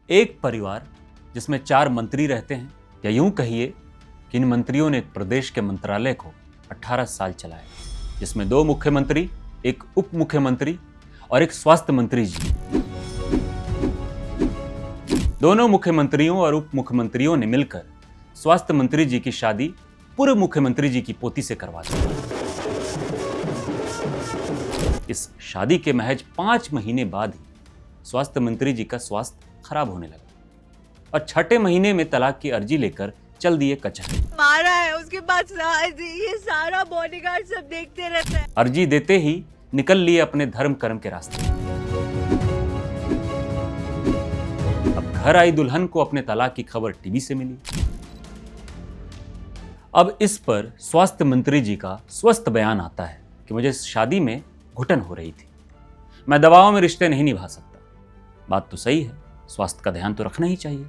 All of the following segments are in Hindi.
एक परिवार जिसमें 4 मंत्री रहते हैं, या यूं कहिए कि इन मंत्रियों ने एक प्रदेश के मंत्रालय को 18 साल चलाया, जिसमें 2 मुख्यमंत्री, एक उप मुख्यमंत्री और एक स्वास्थ्य मंत्री जी। दोनों मुख्यमंत्रियों और उप मुख्यमंत्रियों ने मिलकर स्वास्थ्य मंत्री जी की शादी पूर्व मुख्यमंत्री जी की पोती से करवा दी। इस शादी के महज 5 महीने बाद ही स्वास्थ्य मंत्री जी का स्वास्थ्य खराब होने लगा और 6ठे महीने में तलाक की अर्जी लेकर चल दिए कचहरी। मारा है उसके बाद ये सारा बॉडीगार्ड सब देखते रहते हैं। अर्जी देते ही निकल लिए अपने धर्म कर्म के रास्ते। अब घर आई दुल्हन को अपने तलाक की खबर टीवी से मिली। अब इस पर स्वास्थ्य मंत्री जी का स्वस्थ बयान आता है कि मुझे इस शादी में घुटन हो रही थी, मैं दबाव में रिश्ते नहीं निभा सकता। बात तो सही है, स्वास्थ्य का ध्यान तो रखना ही चाहिए।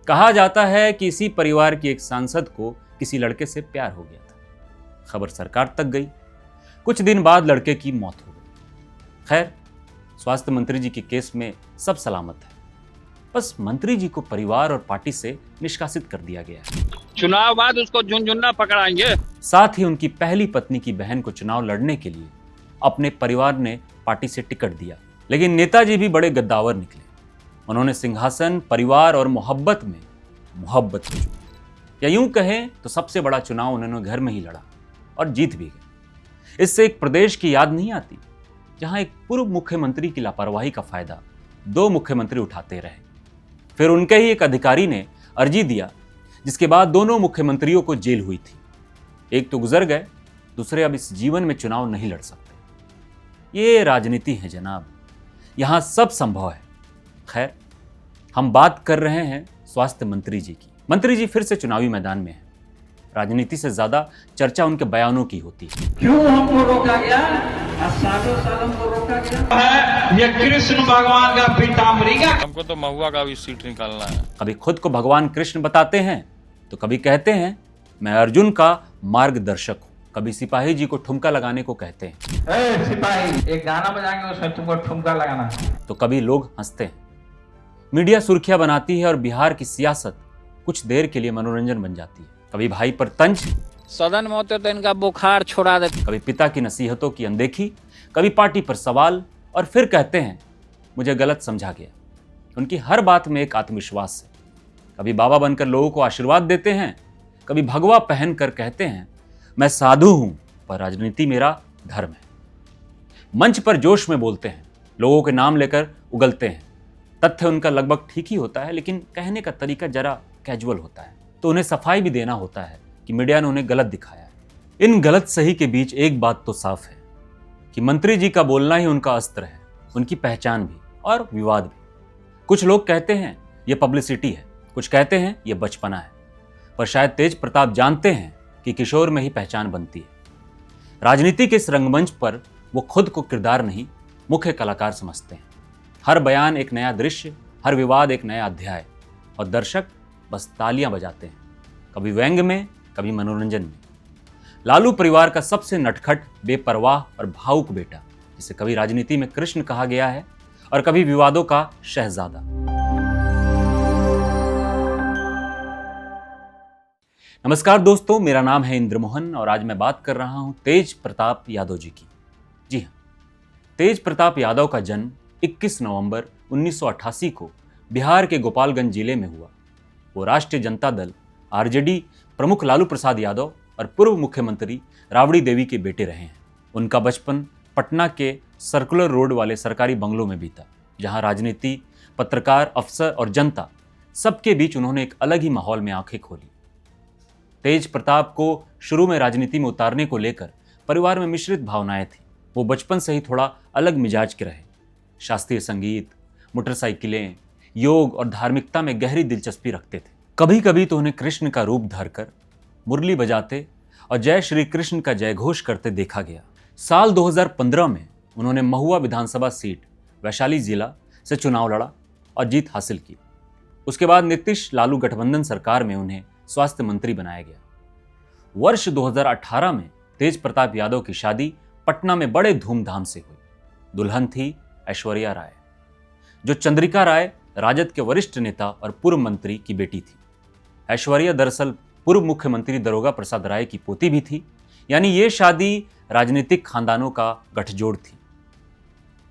कहा जाता है कि इसी परिवार की एक सांसद को किसी लड़के से प्यार हो गया था। खबर सरकार तक गई। कुछ दिन बाद लड़के की मौत हो गई। खैर, स्वास्थ्य मंत्री जी के केस में सब सलामत है। बस मंत्री जी को परिवार और पार्टी से निष्कासित कर दिया गया है। चुनाव बाद उसको झुनझुना पकड़ाएंगे। साथ ही उनकी पहली पत्नी की बहन को चुनाव लड़ने के लिए अपने परिवार ने पार्टी से टिकट दिया। लेकिन नेताजी भी बड़े गद्दावर निकले। उन्होंने सिंहासन, परिवार और मोहब्बत में मोहब्बत को चुना, या यूं कहें तो सबसे बड़ा चुनाव उन्होंने घर में ही लड़ा और जीत भी गए। इससे एक प्रदेश की याद नहीं आती जहां एक पूर्व मुख्यमंत्री की लापरवाही का फायदा 2 मुख्यमंत्री उठाते रहे। फिर उनके ही एक अधिकारी ने अर्जी दिया, जिसके बाद दोनों मुख्यमंत्रियों को जेल हुई थी। एक तो गुजर गए, दूसरे अब इस जीवन में चुनाव नहीं लड़ सकते। ये राजनीति है जनाब, यहां सब संभव है। खैर, हम बात कर रहे हैं स्वास्थ्य मंत्री जी की। मंत्री जी फिर से चुनावी मैदान में हैं। राजनीति से ज्यादा चर्चा उनके बयानों की होती है। क्यों हमको रोका गया? सालों हमको रोका गया है। ये कृष्ण भगवान का पीताम्बरी का। हमको तो महुआ का भी सीट निकालना है। कभी खुद को भगवान कृष्ण बताते हैं तो कभी कहते हैं मैं अर्जुन का मार्गदर्शक हूं। कभी सिपाही जी को ठुमका लगाने को कहते हैं। सिपाही, एक गाना बजाएंगे उसमें तुमको ठुमका लगाना है। तो कभी लोग हंसते हैं। मीडिया सुर्खियां बनाती है और बिहार की सियासत कुछ देर के लिए मनोरंजन बन जाती है। कभी भाई पर तंज, सदन में होते तो इनका बुखार छोड़ा देते। कभी पिता की नसीहतों की अनदेखी, कभी पार्टी पर सवाल, और फिर कहते हैं मुझे गलत समझा गया। उनकी हर बात में एक आत्मविश्वास है। कभी बाबा बनकर लोगों को आशीर्वाद देते हैं, कभी भगवा पहनकर कहते हैं मैं साधु हूं पर राजनीति मेरा धर्म है। मंच पर जोश में बोलते हैं, लोगों के नाम लेकर उगलते हैं। तथ्य उनका लगभग ठीक ही होता है, लेकिन कहने का तरीका जरा कैजुअल होता है। तो उन्हें सफाई भी देना होता है कि मीडिया ने उन्हें गलत दिखाया है। इन गलत सही के बीच एक बात तो साफ है कि मंत्री जी का बोलना ही उनका अस्त्र है, उनकी पहचान भी और विवाद भी। कुछ लोग कहते हैं ये पब्लिसिटी है, कुछ कहते हैं ये बचपना है, पर शायद तेज प्रताप जानते हैं कि किशोर में ही पहचान बनती है। राजनीति के इस रंगमंच पर वो खुद को किरदार नहीं, मुख्य कलाकार समझते हैं। हर बयान एक नया दृश्य, हर विवाद एक नया अध्याय, और दर्शक बस तालियां बजाते हैं, कभी व्यंग में, कभी मनोरंजन में। लालू परिवार का सबसे नटखट, बेपरवाह और भावुक बेटा, जिसे कभी राजनीति में कृष्ण कहा गया है और कभी विवादों का शहजादा। नमस्कार दोस्तों, मेरा नाम है इंद्रमोहन और आज मैं बात कर रहा हूं तेज प्रताप यादव जी की। जी हाँ, तेज प्रताप यादव का जन्म 21 नवंबर 1988 को बिहार के गोपालगंज जिले में हुआ। वो राष्ट्रीय जनता दल आरजेडी प्रमुख लालू प्रसाद यादव और पूर्व मुख्यमंत्री राबड़ी देवी के बेटे रहे हैं। उनका बचपन पटना के सर्कुलर रोड वाले सरकारी बंगलों में बीता, जहां राजनीति, पत्रकार, अफसर और जनता सबके बीच उन्होंने एक अलग ही माहौल में आंखें खोली। तेज प्रताप को शुरू में राजनीति में उतारने को लेकर परिवार में मिश्रित भावनाएं थी। वो बचपन से ही थोड़ा अलग मिजाज के रहे। शास्त्रीय संगीत, मोटरसाइकिलें, योग और धार्मिकता में गहरी दिलचस्पी रखते थे। कभी कभी तो उन्हें कृष्ण का रूप धरकर मुरली बजाते और जय श्री कृष्ण का जयघोष करते देखा गया। साल 2015 में उन्होंने महुआ विधानसभा सीट वैशाली जिला से चुनाव लड़ा और जीत हासिल की। उसके बाद नीतीश लालू गठबंधन सरकार में उन्हें स्वास्थ्य मंत्री बनाया गया। वर्ष 2018 में तेज प्रताप यादव की शादी पटना में बड़े धूमधाम से हुई। दुल्हन थी ऐश्वर्या राय, जो चंद्रिका राय राजद के वरिष्ठ नेता और पूर्व मंत्री की बेटी थी। ऐश्वर्या दरअसल पूर्व मुख्यमंत्री दरोगा प्रसाद राय की पोती भी थी, यानी ये शादी राजनीतिक खानदानों का गठजोड़ थी।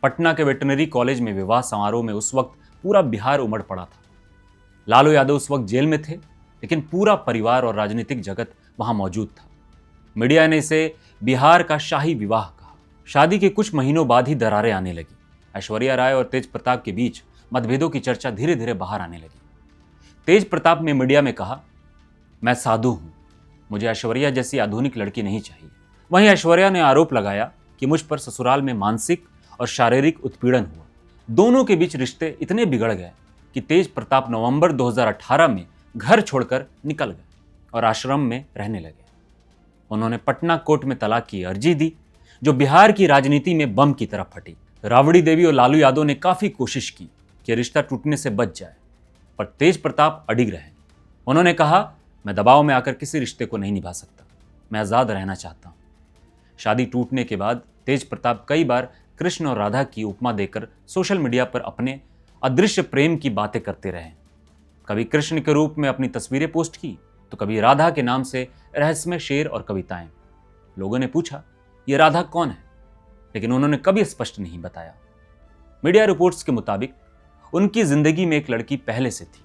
पटना के वेटरनरी कॉलेज में विवाह समारोह में उस वक्त पूरा बिहार उमड़ पड़ा था। लालू यादव उस वक्त जेल में थे, लेकिन पूरा परिवार और राजनीतिक जगत वहां मौजूद था। मीडिया ने इसे बिहार का शाही विवाह कहा। शादी के कुछ महीनों बाद ही दरारें आने लगी। ऐश्वर्या राय और तेज प्रताप के बीच मतभेदों की चर्चा धीरे धीरे बाहर आने लगी। तेज प्रताप ने मीडिया में कहा, मैं साधु हूं, मुझे ऐश्वर्या जैसी आधुनिक लड़की नहीं चाहिए। वहीं ऐश्वर्या ने आरोप लगाया कि मुझ पर ससुराल में मानसिक और शारीरिक उत्पीड़न हुआ। दोनों के बीच रिश्ते इतने बिगड़ गए कि तेज प्रताप नवंबर 2018 में घर छोड़कर निकल गए और आश्रम में रहने लगे। उन्होंने पटना कोर्ट में तलाक की अर्जी दी, जो बिहार की राजनीति में बम की तरह फटी। राबड़ी देवी और लालू यादव ने काफी कोशिश की कि रिश्ता टूटने से बच जाए, पर तेज प्रताप अडिग रहे। उन्होंने कहा, मैं दबाव में आकर किसी रिश्ते को नहीं निभा सकता, मैं आजाद रहना चाहता हूं। शादी टूटने के बाद तेज प्रताप कई बार कृष्ण और राधा की उपमा देकर सोशल मीडिया पर अपने अदृश्य प्रेम की बातें करते रहे। कभी कृष्ण के रूप में अपनी तस्वीरें पोस्ट की, तो कभी राधा के नाम से रहस्यमय शेर और कविताएं। लोगों ने पूछा, ये राधा कौन है, लेकिन उन्होंने कभी स्पष्ट नहीं बताया। मीडिया रिपोर्ट्स के मुताबिक उनकी जिंदगी में एक लड़की पहले से थी,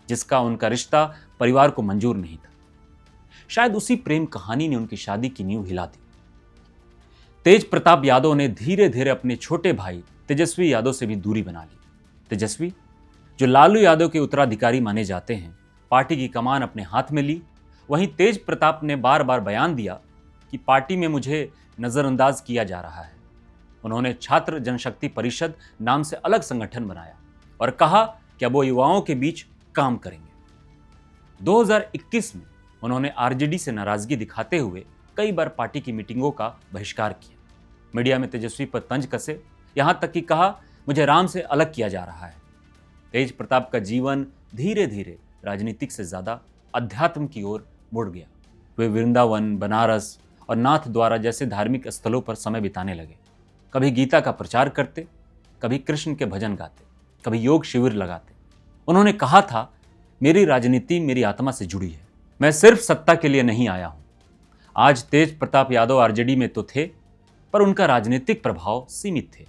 जिसका उनका रिश्ता परिवार को मंजूर नहीं था। शायद उसी प्रेम कहानी ने उनकी शादी की नींव हिला दी। तेज प्रताप यादव ने धीरे धीरे अपने छोटे भाई तेजस्वी यादव से भी दूरी बना ली। तेजस्वी, जो लालू यादव के उत्तराधिकारी माने जाते हैं, पार्टी की कमान अपने हाथ में ली। वहीं तेज प्रताप ने बार बार बयान दिया कि पार्टी में मुझे नजरअंदाज किया जा रहा है। उन्होंने छात्र जनशक्ति परिषद नाम से अलग संगठन बनाया और कहा कि अब वो युवाओं के बीच काम करेंगे। 2021 में उन्होंने आरजेडी से नाराजगी दिखाते हुए कई बार पार्टी की मीटिंगों का बहिष्कार किया। मीडिया में तेजस्वी पर तंज कसे, यहां तक कि कहा, मुझे राम से अलग किया जा रहा है। तेज प्रताप का जीवन धीरे धीरे राजनीतिक से ज्यादा अध्यात्म की ओर मुड़ गया। वे वृंदावन, बनारस और नाथ द्वारा जैसे धार्मिक स्थलों पर समय बिताने लगे। कभी गीता का प्रचार करते, कभी कृष्ण के भजन गाते, कभी योग शिविर लगाते। उन्होंने कहा था, मेरी राजनीति मेरी आत्मा से जुड़ी है, मैं सिर्फ सत्ता के लिए नहीं आया हूं। आज तेज प्रताप यादव आरजेडी में तो थे, पर उनका राजनीतिक प्रभाव सीमित थे।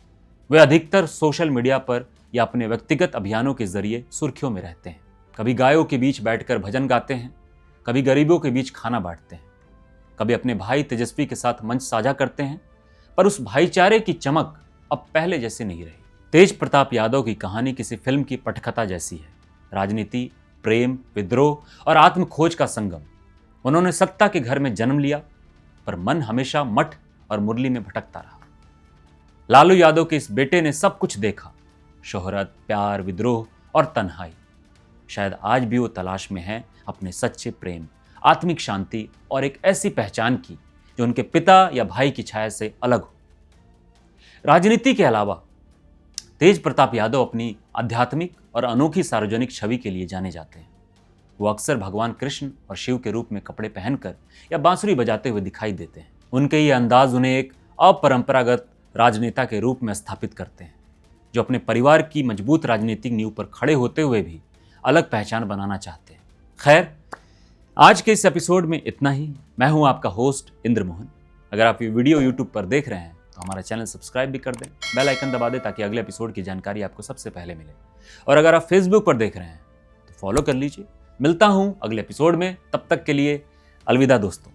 वे अधिकतर सोशल मीडिया पर या अपने व्यक्तिगत अभियानों के जरिए सुर्खियों में रहते हैं। कभी गायों के बीच बैठकर भजन गाते हैं, कभी गरीबों के बीच खाना बांटते हैं, कभी अपने भाई तेजस्वी के साथ मंच साझा करते हैं, पर उस भाईचारे की चमक अब पहले जैसे नहीं रही। तेज प्रताप यादव की कहानी किसी फिल्म की पटकथा जैसी है। राजनीति, प्रेम, विद्रोह और आत्मखोज का संगम। उन्होंने सत्ता के घर में जन्म लिया, पर मन हमेशा मठ और मुरली में भटकता रहा। लालू यादव के इस बेटे ने सब कुछ देखा, शोहरत, प्यार, विद्रोह और तन्हाई। शायद आज भी वो तलाश में है अपने सच्चे प्रेम, आत्मिक शांति और एक ऐसी पहचान की जो उनके पिता या भाई की छाया से अलग हो। राजनीति के अलावा तेज प्रताप यादव अपनी आध्यात्मिक और अनोखी सार्वजनिक छवि के लिए जाने जाते हैं। वो अक्सर भगवान कृष्ण और शिव के रूप में कपड़े पहनकर या बांसुरी बजाते हुए दिखाई देते हैं। उनके ये अंदाज उन्हें एक अपरंपरागत राजनेता के रूप में स्थापित करते हैं, जो अपने परिवार की मजबूत राजनीतिक नींव पर खड़े होते हुए भी अलग पहचान बनाना चाहते हैं। खैर, आज के इस एपिसोड में इतना ही। मैं हूं आपका होस्ट इंद्र मोहन। अगर आप ये वीडियो यूट्यूब पर देख रहे हैं तो हमारा चैनल सब्सक्राइब भी कर दें, बेल आइकन दबा दें ताकि अगले एपिसोड की जानकारी आपको सबसे पहले मिले। और अगर आप फेसबुक पर देख रहे हैं तो फॉलो कर लीजिए। मिलता हूं अगले एपिसोड में, तब तक के लिए अलविदा दोस्तों।